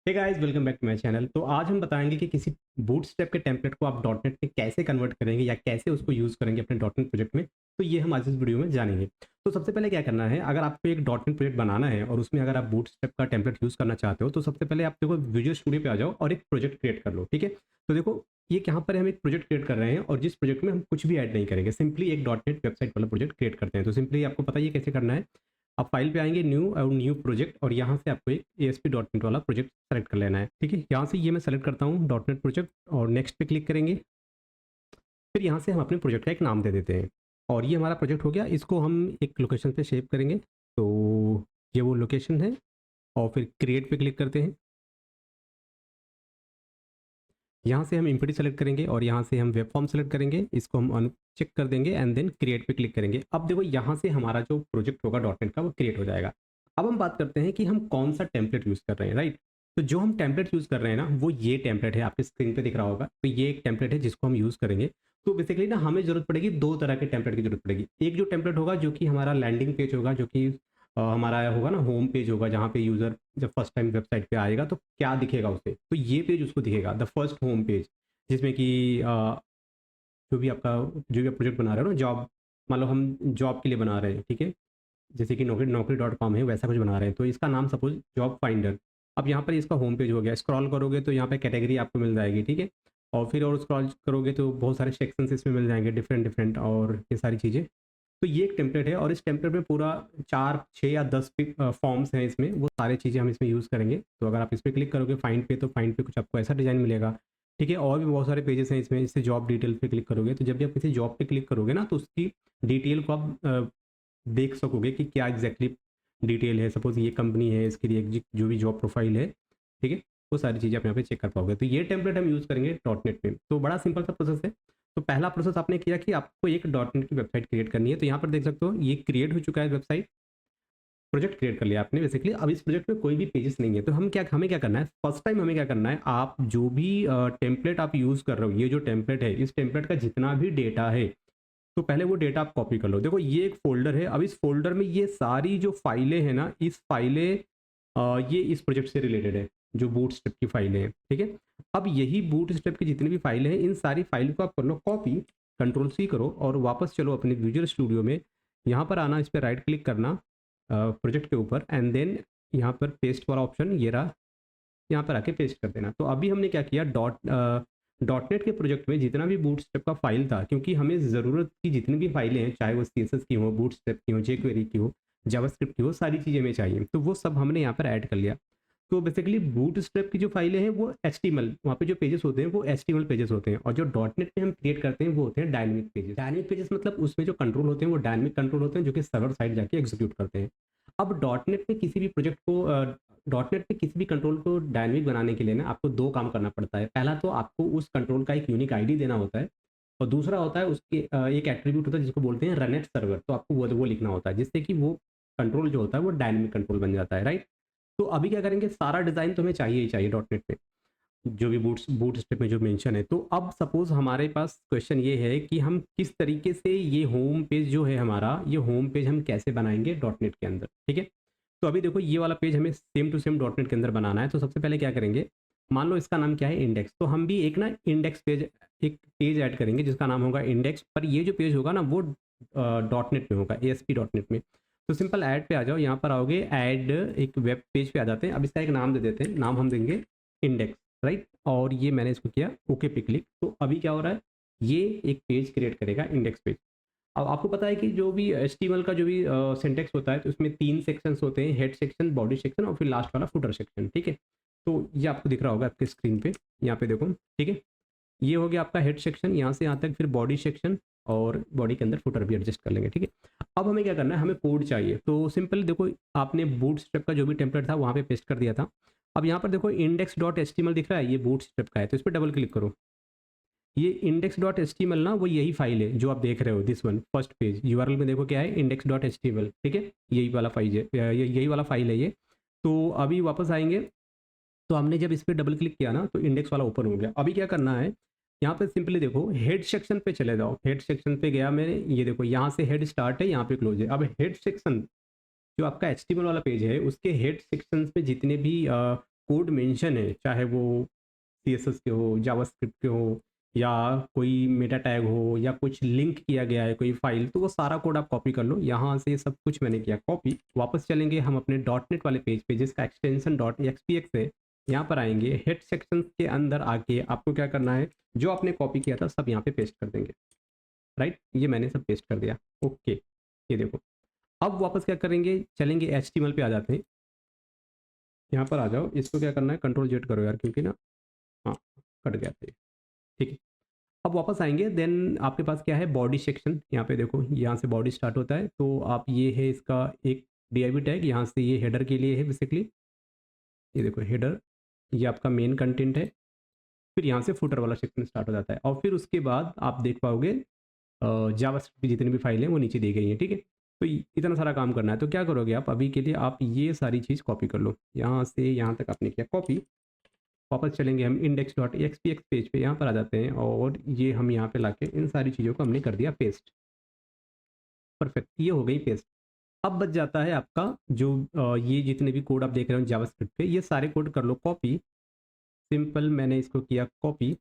Hey guys, welcome back to my channel. तो आज हम बताएंगे कि किसी बूटस्ट्रैप के टेम्पलेट को आप डॉट नेट में कैसे कन्वर्ट करेंगे या कैसे उसको यूज़ करेंगे अपने डॉट नेट प्रोजेक्ट में। तो ये हम आज इस वीडियो में जानेंगे। तो सबसे पहले क्या करना है, अगर आपको एक डॉट नेट प्रोजेक्ट बनाना है और उसमें अगर आप बूटस्ट्रैप का टेम्पलेट यूज़ करना चाहते हो, तो सबसे पहले आप देखो विजुअल स्टूडियो पे आ जाओ और एक प्रोजेक्ट क्रिएट कर लो। ठीक है, तो देखो ये यहाँ पर हम एक प्रोजेक्ट क्रिएट कर रहे हैं और जिस प्रोजेक्ट में हम कुछ भी ऐड नहीं करेंगे, सिंपली एक डॉट नेट वेबसाइट वाला प्रोजेक्ट क्रिएट करते हैं। तो सिंपली आपको पता ही है कैसे करना है। आप फाइल पे आएँगे, न्यू और न्यू प्रोजेक्ट, और यहाँ से आपको एक एएसपी डॉट नेट वाला प्रोजेक्ट सेलेक्ट कर लेना है। ठीक है, यहाँ से ये मैं सेलेक्ट करता हूँ डॉट नेट प्रोजेक्ट और नेक्स्ट पे क्लिक करेंगे। फिर यहाँ से हम अपने प्रोजेक्ट का एक नाम दे देते हैं और ये हमारा प्रोजेक्ट हो गया। इसको हम एक लोकेशन पे सेव करेंगे। तो ये वो लोकेशन है और फिर क्रिएट पे क्लिक करते हैं। यहाँ से हम इम्प्टी सेलेक्ट करेंगे और यहाँ से हम वेब फॉर्म सेलेक्ट करेंगे। इसको हम अनचेक कर देंगे एंड देन क्रिएट पे क्लिक करेंगे। अब देखो यहाँ से हमारा जो प्रोजेक्ट होगा डॉट नेट का, वो क्रिएट हो जाएगा। अब हम बात करते हैं कि हम कौन सा टेम्पलेट यूज़ कर रहे हैं, राइट। तो जो हम टेम्पलेट यूज़ कर रहे हैं ना, वो ये टेम्पलेट है, आपके स्क्रीन पे दिख रहा होगा। तो ये एक टेम्पलेट है जिसको हम यूज़ करेंगे। तो बेसिकली ना हमें ज़रूरत पड़ेगी दो तरह के टेम्पलेट की ज़रूरत पड़ेगी। एक जो टेम्पलेट होगा जो कि हमारा लैंडिंग पेज होगा, जो कि हमारा होगा ना होम पेज होगा, जहाँ पे यूज़र जब फर्स्ट टाइम वेबसाइट पे आएगा तो क्या दिखेगा उसे, तो ये पेज उसको दिखेगा, द फर्स्ट होम पेज। जिसमें कि जो भी आपका जो भी आप प्रोजेक्ट बना रहे हो ना, जॉब, मान लो हम जॉब के लिए बना रहे हैं, ठीक है। जैसे कि नौकरी नौकरी डॉट कॉम है, वैसा कुछ बना रहे हैं, तो इसका नाम सपोज जॉब फाइंडर। अब यहाँ पर इसका होम पेज हो गया। स्क्रॉल करोगे तो यहाँ पे कैटेगरी आपको मिल जाएगी, ठीक है। और फिर और स्क्रॉल करोगे तो बहुत सारे सेक्शंस इसमें मिल जाएंगे, डिफरेंट डिफरेंट, और ये सारी चीज़ें। तो ये एक टेम्पलेट है और इस टेम्पलेट में पूरा 4, 6 या 10 फॉर्म्स हैं इसमें, वो सारी चीज़ें हम इसमें यूज़ करेंगे। तो अगर आप इस पे क्लिक करोगे फाइंड पे, तो फाइंड पे कुछ आपको ऐसा डिज़ाइन मिलेगा, ठीक है। और भी बहुत सारे पेजेस हैं इसमें। इससे जॉब डिटेल पे क्लिक करोगे, तो जब भी आप किसी जॉब पे क्लिक करोगे ना, तो उसकी डिटेल को आप देख सकोगे कि क्या एग्जैक्टली डिटेल है। सपोज ये कंपनी है, इसके लिए जो भी जॉब प्रोफाइल है, ठीक है, वो सारी चीज़ें आप यहाँ पे चेक कर पाओगे। तो ये टेम्पलेट हम यूज़ करेंगे डॉट नेट पे। तो बड़ा सिंपल सा प्रोसेस है। तो पहला प्रोसेस आपने किया कि आपको एक डॉट नेट की वेबसाइट क्रिएट करनी है। तो यहाँ पर देख सकते हो ये क्रिएट हो चुका है वेबसाइट, प्रोजेक्ट क्रिएट कर लिया आपने बेसिकली। अब इस प्रोजेक्ट में कोई भी पेजेस नहीं है, तो हमें क्या करना है, फर्स्ट टाइम हमें क्या करना है, आप जो भी टेम्पलेट आप यूज़ कर रहे हो, ये जो टेम्पलेट है, इस टेम्पलेट का जितना भी डेटा है, तो पहले वो डेटा आप कॉपी कर लो। देखो ये एक फ़ोल्डर है। अब इस फ़ोल्डर में ये सारी जो फाइलें हैं ना, इस फाइलें ये इस प्रोजेक्ट से रिलेटेड है, जो बूटस्ट्रैप की फाइलें हैं, ठीक है। अब यही बूटस्ट्रैप की जितनी भी फाइलें हैं, इन सारी फाइल को आप कर लो कॉपी, कंट्रोल सी करो और वापस चलो अपने विजुअल स्टूडियो में। यहाँ पर आना, इस पे राइट क्लिक करना प्रोजेक्ट के ऊपर एंड देन यहाँ पर पेस्ट वाला ऑप्शन ये रहा, यहाँ पर आके पेस्ट कर देना। तो अभी हमने क्या किया, डॉट नेट के प्रोजेक्ट में जितना भी बूटस्ट्रैप का फाइल था, क्योंकि हमें ज़रूरत की जितनी भी फाइलें हैं, चाहे वो सीएसएस की हो, बूटस्ट्रैप की हो, जेक्वेरी की हो, जावास्क्रिप्ट की हो, सारी चीज़ें हमें चाहिए, तो वो सब हमने यहाँ पर ऐड कर लिया। तो बेसिकली बूटस्ट्रैप की जो फाइलें हैं वो एचटीएमएल, वहाँ पे जो पेजेस होते हैं वो एचटीएमएल पेजेस होते हैं, और जो डॉट नेट में हम क्रिएट करते हैं वो होते हैं डायनेमिक पेजेस। डायनेमिक पेजेस मतलब उसमें जो कंट्रोल होते हैं वो डायनेमिक कंट्रोल होते हैं, जो कि सर्वर साइड जाके एग्जीक्यूट करते हैं। अब डॉट नेट में किसी भी प्रोजेक्ट को डॉट नेट में किसी भी कंट्रोल को डायनेमिक बनाने के लिए ना, आपको दो काम करना पड़ता है। पहला तो आपको उस कंट्रोल का एक यूनिक आईडी देना होता है, और दूसरा होता है उसके एक एट्रीब्यूट होता है जिसको बोलते हैं रन एट सर्वर। तो आपको वो लिखना होता है, जिससे कि वो कंट्रोल जो होता है वो डायनेमिक कंट्रोल बन जाता है, राइट। तो अभी क्या करेंगे, सारा डिज़ाइन तो हमें चाहिए ही चाहिए डॉट नेट पे, जो भी बूटस्ट्रैप में जो मेंशन है। तो अब सपोज हमारे पास क्वेश्चन ये है कि हम किस तरीके से ये होम पेज जो है हमारा, ये होम पेज हम कैसे बनाएंगे डॉट नेट के अंदर, ठीक है। तो अभी देखो ये वाला पेज हमें same to same dot net के अंदर बनाना है। तो सबसे पहले क्या करेंगे, मान लो इसका नाम क्या है, इंडेक्स। तो हम भी एक ना इंडेक्स पेज, एक पेज ऐड करेंगे जिसका नाम होगा इंडेक्स। पर ये जो पेज होगा ना, वो डॉट नेट में होगा, एएसपी डॉट नेट में। तो सिंपल ऐड पे आ जाओ, यहाँ पर आओगे, ऐड एक वेब पेज पे आ जाते हैं। अब इसका एक नाम दे देते हैं, नाम हम देंगे इंडेक्स, राइट। और ये मैंने इसको किया ओके पे क्लिक। तो अभी क्या हो रहा है, ये एक पेज क्रिएट करेगा, इंडेक्स पेज। अब आपको पता है कि जो भी एचटीएमएल का जो भी सिंटेक्स होता है, तो उसमें 3 सेक्शंस होते हैं, हेड सेक्शन, बॉडी सेक्शन और फिर लास्ट वाला फुटर सेक्शन, ठीक है। तो ये आपको दिख रहा होगा आपके स्क्रीन पे, यहाँ पे देखो, ठीक है। ये हो गया आपका हेड सेक्शन, यहाँ से यहाँ तक, फिर बॉडी सेक्शन, और बॉडी के अंदर फुटर भी एडजस्ट कर लेंगे, ठीक है। अब हमें क्या करना है, हमें कोड चाहिए। तो सिंपल देखो, आपने बूटस्ट्रैप का जो भी टेम्पलेट था वहाँ पे पेस्ट कर दिया था। अब यहाँ पर देखो इंडेक्स डॉट एचटीएमएल दिख रहा है, ये बूटस्ट्रैप का है, तो इस पर डबल क्लिक करो। ये इंडेक्स डॉट एचटीएमएल ना, वो यही फाइल है जो आप देख रहे हो, this one first page URL में देखो क्या है, इंडेक्स डॉट एचटीएमएल, ठीक है। यही वाला फाइल है, यही वाला फाइल है ये। तो अभी वापस आएंगे, तो हमने जब इस पर डबल क्लिक किया ना, तो इंडेक्स वाला ओपन हो गया। अभी क्या करना है, यहाँ पे सिंपली देखो हेड सेक्शन पे चले जाओ। हेड सेक्शन पे गया मैंने, ये देखो यहाँ से हेड स्टार्ट है, यहाँ पे क्लोज है। अब हेड सेक्शन जो आपका एचटीएमएल वाला पेज है, उसके हेड सेक्शन पे जितने भी कोड मेंशन है, चाहे वो सीएसएस के हो, जावास्क्रिप्ट के हो, या कोई मेटा टैग हो, या कुछ लिंक किया गया है कोई फाइल, तो वो सारा कोड आप कॉपी कर लो। यहाँ से सब कुछ मैंने किया कॉपी। वापस चलेंगे हम अपने डॉट नेट वाले पेज पे जिसका एक्सटेंशन डॉट एक्सपीएक्स है। यहाँ पर आएंगे, हेड सेक्शन के अंदर आके आपको क्या करना है, जो आपने कॉपी किया था सब यहाँ पे पेस्ट कर देंगे। राइट, ये मैंने सब पेस्ट कर दिया। ओके, ये देखो। अब वापस क्या करेंगे, चलेंगे HTML पे आ जाते हैं। यहाँ पर आ जाओ, इसको क्या करना है, कंट्रोल जेड करो यार, क्योंकि ना, हाँ, कट गया था ये। ठीक है, अब वापस आएंगे। देन आपके पास क्या है, बॉडी सेक्शन। यहाँ पे देखो, यहाँ से बॉडी स्टार्ट होता है, तो आप ये है इसका एक div टैग, यहाँ से ये हेडर के लिए है बेसिकली। ये देखो हेडर, ये आपका मेन कंटेंट है। फिर यहाँ से फुटर वाला सेक्शन स्टार्ट हो जाता है, और फिर उसके बाद आप देख पाओगे जावास्क्रिप्ट की जितनी भी फाइलें हैं वो नीचे दी गई हैं। ठीक है, तो इतना सारा काम करना है। तो क्या करोगे आप, अभी के लिए आप ये सारी चीज़ कॉपी कर लो। यहाँ से यहाँ तक आपने किया कॉपी। वापस चलेंगे हम इंडेक्स डॉट एक्सपीएक्स पेज पे, यहाँ पर आ जाते हैं, और ये हम यहाँ पे लाके इन सारी चीज़ों को हमने कर दिया पेस्ट। परफेक्ट, ये हो गई पेस्ट। अब बच जाता है आपका जो ये जितने भी कोड आप देख रहे हो जावास्क्रिप्ट पे, ये सारे कोड कर लो कॉपी। सिंपल, मैंने इसको किया कॉपी।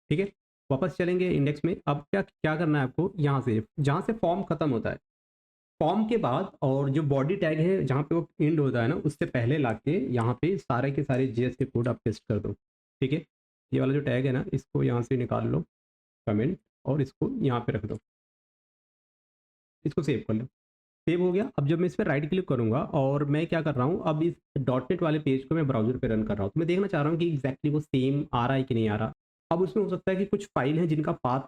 ठीक है, वापस चलेंगे इंडेक्स में। अब क्या क्या करना है आपको, यहाँ से जहाँ से फॉर्म खत्म होता है, फॉर्म के बाद और जो बॉडी टैग है जहाँ पे वो एंड होता है ना, उससे पहले लाके यहाँ पे सारे के सारे जेएस के कोड आप पेस्ट कर दो। ठीक है, ये वाला जो टैग है ना, इसको यहाँ से निकाल लो, कमेंट, और इसको यहाँ पे रख दो, इसको सेव कर लो। सेव हो गया। अब जब मैं इस पर राइट क्लिक करूंगा और मैं क्या कर रहा हूँ, अब इस डॉट नेट वाले पेज को मैं ब्राउजर पे रन कर रहा हूँ, तो मैं देखना चाह रहा हूँ कि एग्जैक्टली वो सेम आ रहा है कि नहीं आ रहा। अब उसमें हो सकता है कि कुछ फाइल हैं जिनका पाथ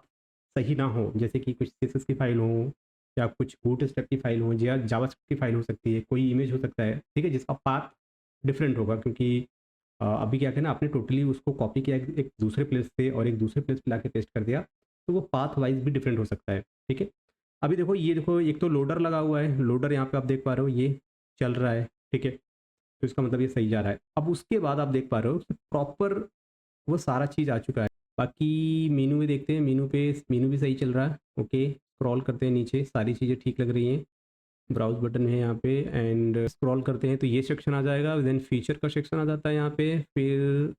सही ना हो, जैसे कि कुछ सीएसएस की फाइल हो, या कुछ बूटस्ट्रैप की फाइल हो, या जावास्क्रिप्ट की फाइल हो सकती है, कोई इमेज हो सकता है, ठीक है, जिसका पाथ डिफरेंट होगा। क्योंकि अभी क्या कहना, आपने टोटली उसको कॉपी किया एक दूसरे प्लेस से और एक दूसरे प्लेस पे लाके पेस्ट कर दिया, तो वो पाथ वाइज भी डिफरेंट हो सकता है। ठीक है, अभी देखो, ये देखो, एक तो लोडर लगा हुआ है, लोडर यहाँ पे आप देख पा रहे हो ये चल रहा है। ठीक है, तो इसका मतलब ये सही जा रहा है। अब उसके बाद आप देख पा रहे हो कि प्रॉपर वो सारा चीज़ आ चुका है। बाकी मीनू में देखते हैं, मीनू पे मीनू भी सही चल रहा है। ओके, स्क्रॉल करते हैं नीचे, सारी चीज़ें ठीक लग रही हैं। ब्राउज बटन है यहाँ पे, एंड स्क्रॉल करते हैं तो ये सेक्शन आ जाएगा। देन फीचर का सेक्शन आ जाता है यहाँ पे। फिर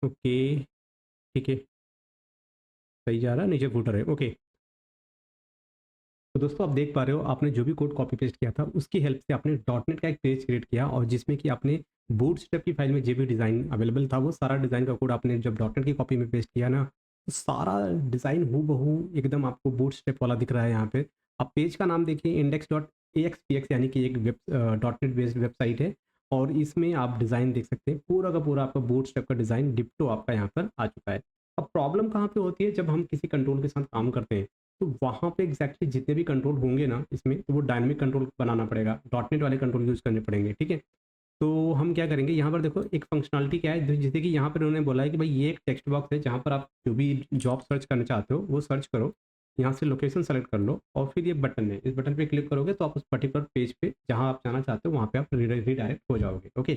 ओके, ठीक है, सही जा रहा है, नीचे फुटर है। ओके, तो दोस्तों आप देख पा रहे हो, आपने जो भी कोड कॉपी पेस्ट किया था उसकी हेल्प से आपने डॉट नेट का एक पेज क्रिएट किया, और जिसमें कि आपने बूटस्ट्रैप की फाइल में जो भी डिज़ाइन अवेलेबल था वो सारा डिज़ाइन का कोड आपने जब डॉट नेट की कॉपी में पेस्ट किया ना, तो सारा डिज़ाइन हूबहू एकदम आपको बूटस्ट्रैप वाला दिख रहा है। यहाँ पे आप पेज का नाम देखिए, इंडेक्स डॉट AXPX, यानी कि एक web dot net based website है, और इसमें आप डिज़ाइन देख सकते हैं, पूरा का पूरा आपका बूटस्ट्रैप का डिज़ाइन डिप्टो आपका यहाँ पर आ चुका है। अब प्रॉब्लम कहाँ पे होती है, जब हम किसी कंट्रोल के साथ काम करते हैं, तो वहाँ पे एग्जैक्टली जितने भी कंट्रोल होंगे ना इसमें, तो वो डायनामिक कंट्रोल बनाना पड़ेगा, डॉट नेट वाले कंट्रोल यूज़ करने पड़ेंगे। ठीक है, तो हम क्या करेंगे, यहाँ पर देखो एक फंक्शनलिटी क्या है, जैसे कि यहाँ पर उन्होंने बोला है कि भाई ये एक टेक्स्ट बॉक्स है जहाँ पर आप जो भी जॉब सर्च करना चाहते हो वो सर्च करो, यहाँ से लोकेशन सेलेक्ट कर लो, और फिर ये बटन है, इस बटन पे क्लिक करोगे तो आप उस पर्टिकुलर पेज पे जहाँ आप जाना चाहते हो वहाँ पे आप रीडायरेक्ट हो जाओगे। ओके,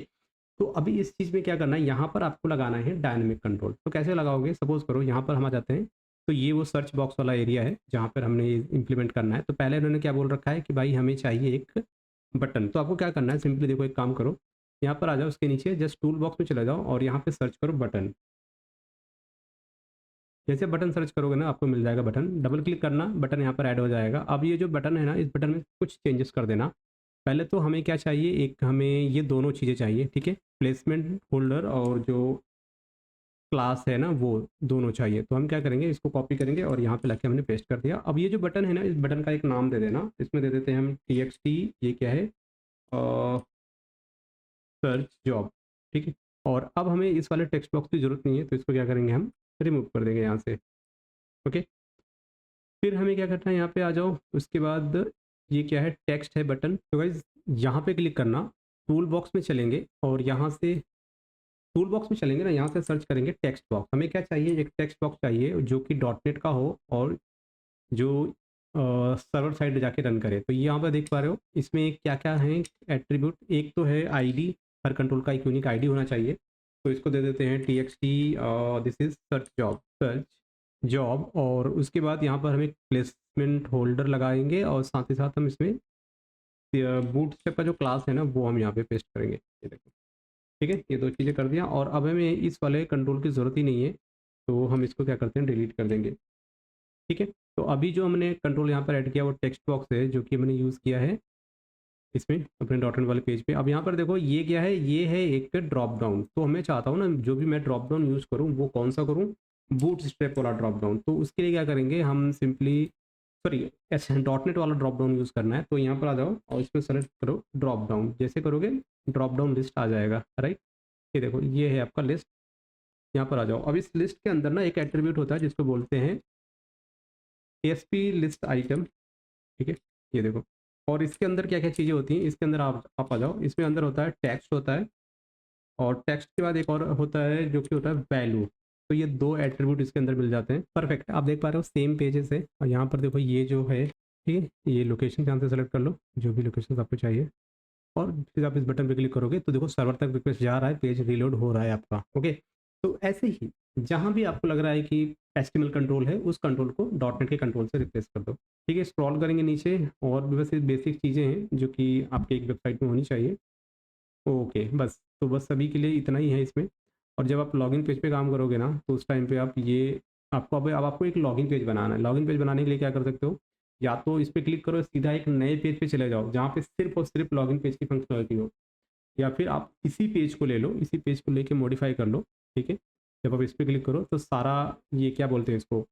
तो अभी इस चीज़ में क्या करना है, यहाँ पर आपको लगाना है डायनेमिक कंट्रोल। तो कैसे लगाओगे, सपोज करो यहाँ पर हम आ जाते हैं, तो ये वो सर्च बॉक्स वाला एरिया है जहाँ पर हमने इंप्लीमेंट करना है। तो पहले उन्होंने क्या बोल रखा है कि भाई हमें चाहिए एक बटन। तो आपको क्या करना है, सिंपली देखो, एक काम करो, यहाँ पर आ जाओ, उसके नीचे जस्ट टूल बॉक्स में चले जाओ और यहाँ पे सर्च करो बटन। जैसे बटन सर्च करोगे ना, आपको मिल जाएगा बटन, डबल क्लिक करना, बटन यहाँ पर ऐड हो जाएगा। अब ये जो बटन है ना, इस बटन में कुछ चेंजेस कर देना। पहले तो हमें क्या चाहिए, एक हमें ये दोनों चीज़ें चाहिए। ठीक है, प्लेसमेंट होल्डर और जो क्लास है ना, वो दोनों चाहिए। तो हम क्या करेंगे, इसको कॉपी करेंगे और यहाँ पे लाके हमने पेस्ट कर दिया। अब ये जो बटन है ना, इस बटन का एक नाम दे देना, इसमें दे देते हैं हम TXT, ये क्या है, सर्च जॉब। ठीक है, और अब हमें इस वाले टेक्स्ट बॉक्स की जरूरत नहीं है, तो इसको क्या करेंगे, हम रिमूव कर देंगे यहाँ से। ओके, फिर हमें क्या करना है, यहाँ पे आ जाओ, उसके बाद ये क्या है, टेक्स्ट है बटन। तो गाइज यहाँ पे क्लिक करना, टूल बॉक्स में चलेंगे और यहाँ से टूल बॉक्स में चलेंगे ना, यहाँ से सर्च करेंगे टेक्स्ट बॉक्स। हमें क्या चाहिए, एक टेक्स्ट बॉक्स चाहिए जो कि डॉट नेट का हो और जो सर्वर साइड जाके रन करे। तो यहाँ पर देख पा रहे हो, इसमें क्या क्या है एट्रीब्यूट, एक तो है आईडी, हर कंट्रोल का एक यूनिक आईडी होना चाहिए। तो इसको दे देते हैं TXT, this is search job. और उसके बाद यहाँ पर हम एक प्लेसमेंट होल्डर लगाएंगे, और साथ ही साथ हम इसमें बूटस्ट्रैप का जो क्लास है ना, वो हम यहाँ पे पेस्ट करेंगे। ये देखो, ठीक है, ये 2 चीज़ें कर दिया और अब हमें इस वाले कंट्रोल की ज़रूरत ही नहीं है, तो हम इसको क्या करते हैं डिलीट कर देंगे। ठीक है, तो अभी जो हमने कंट्रोल यहाँ पर ऐड किया वो टेक्स्ट बॉक्स है जो कि हमने यूज़ किया है इसमें अपने डॉटनेट वाले पेज पे। अब यहाँ पर देखो ये क्या है, ये है एक ड्रॉप डाउन। तो मैं चाहता हूँ ना जो भी मैं ड्रॉप डाउन यूज़ करूँ वो कौन-सा करूँ? बूटस्ट्रैप वाला ड्रॉप डाउन। तो उसके लिए क्या करेंगे हम सिंपली सॉरी अच्छा डॉटनेट वाला ड्रॉप डाउन यूज़ करना है। तो यहाँ पर आ जाओ और इसमें सेलेक्ट करो ड्रॉप डाउन। जैसे करोगे ड्रॉप डाउन लिस्ट आ जाएगा, राइट? ये देखो ये है आपका लिस्ट, यहाँ पर आ जाओ। अब इस लिस्ट के अंदर ना एक एट्रीब्यूट होता है जिसको बोलते हैं एएसपी लिस्ट आइटम, ठीक है? ये देखो और इसके अंदर क्या-क्या चीज़ें होती हैं, इसके अंदर आप आ जाओ। इसमें अंदर होता है टेक्स्ट होता है और टेक्स्ट के बाद एक और होता है जो कि होता है वैल्यू। तो ये 2 एट्रीब्यूट इसके अंदर मिल जाते हैं। परफेक्ट, आप देख पा रहे हो सेम पेजेस है और यहाँ पर देखो ये जो है, ठीक है? ये लोकेशन यहाँ से सेलेक्ट कर लो, जो भी लोकेशन आपको चाहिए और फिर आप इस बटन पे क्लिक करोगे तो देखो सर्वर तक रिक्वेस्ट जा रहा है, पेज रीलोड हो रहा है आपका, ओके? तो ऐसे ही जहाँ भी आपको लग रहा है कि एचटीएमएल कंट्रोल है, उस कंट्रोल को डॉटनेट के कंट्रोल से रिप्लेस कर दो। ठीक है, स्क्रॉल करेंगे नीचे और भी बस ये बेसिक चीज़ें हैं जो कि आपके एक वेबसाइट में होनी चाहिए। ओके, बस तो बस अभी के लिए इतना ही है इसमें। और जब आप लॉगिन पेज पे काम करोगे ना, तो उस टाइम पे आप ये आपको अब आपको एक लॉगिन पेज बनाना है। लॉगिन पेज बनाने के लिए क्या कर सकते हो, या तो इस पे क्लिक करो सीधा एक नए पेज पे चले जाओ, जहाँ पे सिर्फ़ और सिर्फ़ लॉगिन पेज की फंक्शनैलिटी हो। या फिर आप इसी पेज को ले लो, इसी पेज को लेके मॉडिफ़ाई कर लो, ठीक है? जब आप इस पे क्लिक करो तो सारा ये क्या बोलते हैं इसको,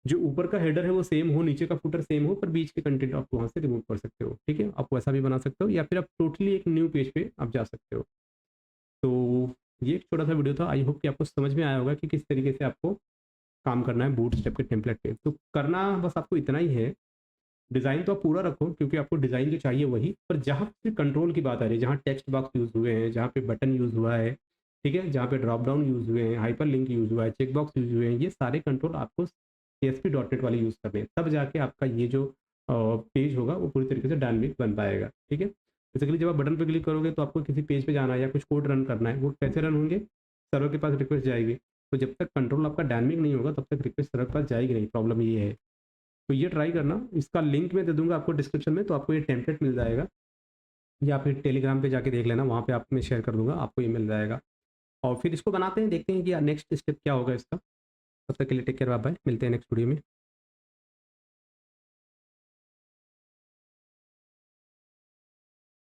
जो ऊपर का हेडर है वो सेम हो, नीचे का फुटर सेम हो, पर बीच के कंटेंट आप वहाँ से रिमूव कर सकते हो, ठीक है? आप वैसा भी बना सकते हो या फिर आप टोटली एक न्यू पेज पे आप जा सकते हो। तो ये एक छोटा-सा वीडियो था, आई होप कि आपको समझ में आया होगा कि किस तरीके से आपको काम करना है बूटस्ट्रैप के टेम्पलेट पे। तो करना बस आपको इतना ही है, डिज़ाइन तो आप पूरा रखो क्योंकि आपको डिज़ाइन जो चाहिए वही, पर जहाँ पे कंट्रोल की बात आ रही है, जहाँ टेक्स्ट बॉक्स यूज़ हुए हैं, जहाँ पे बटन यूज़ हुआ है, ठीक है? जहाँ पे ड्रॉप डाउन यूज़ हुए हैं, हाइपरलिंक यूज़ हुआ है, चेक बॉक्स यूज़ हुए हैं, ये सारे कंट्रोल आपको एएसपी डॉट नेट वाले यूज़ करने हैं। तब जाके आपका ये जो पेज होगा वो पूरी तरीके से डायनामिक बन पाएगा, ठीक है? बेसिकली जब आप बटन पे क्लिक करोगे तो आपको किसी पेज पे जाना है या कुछ कोड रन करना है, वो कैसे रन होंगे? सर्वर के पास रिक्वेस्ट जाएगी। तो जब तक कंट्रोल आपका डायनामिक नहीं होगा तब तक रिक्वेस्ट सर्वर के पास जाएगी नहीं, प्रॉब्लम ये है। तो ये ट्राई करना, इसका लिंक मैं दे दूँगा आपको डिस्क्रिप्शन में, तो आपको ये टेम्पलेट मिल जाएगा या फिर टेलीग्राम पे जाके देख लेना, वहाँ पे आप मैं शेयर कर दूँगा, आपको ये मिल जाएगा। और फिर इसको बनाते हैं, देखते हैं कि नेक्स्ट स्टेप क्या होगा इसका। तब तक के लिए टेक केयर, बाय बाय, मिलते हैं नेक्स्ट वीडियो में।